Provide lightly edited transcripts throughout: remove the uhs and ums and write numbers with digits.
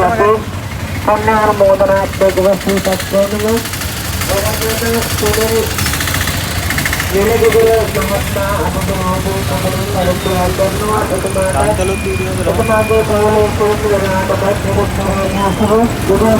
Tapi karena moda bagus kita semua. Ini juga semesta apa tu kalau kalau atau tenaga kalau dengan tempat terus juga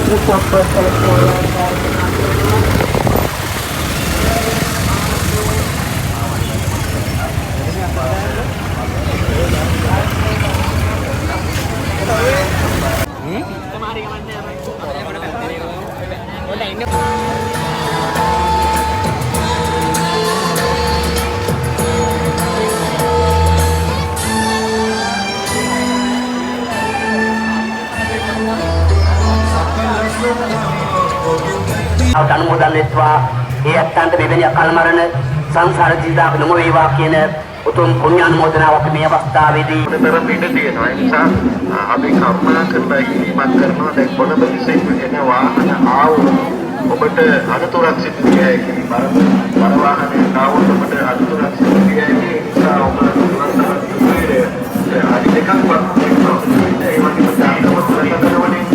dan mudah netwa iatan tebeni akal marane සංසාර ජීවිතයක් නොම වේවා කියන උතුම් පුණ්‍ය අනුමෝදනාවක් මේ අවස්ථාවේදී උඩතර පිට තියෙනවා. ඒ නිසා අපි කරුණා කරලා ඉල්ලීමක් කරනවා. දැන් කොළඹ විසින් එන වාහන ආවොත් ඔබට අනතුරක් සිදු විය හැකි. බර වාහනයක ආවොත් ඔබට අනතුරක් සිදු විය හැකි. ඒ නිසා ඔබ අනිත් එකක් වත්නවා. ඒ වගේම දායකව කරනවනේ.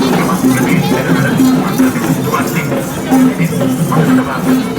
Terima kasih.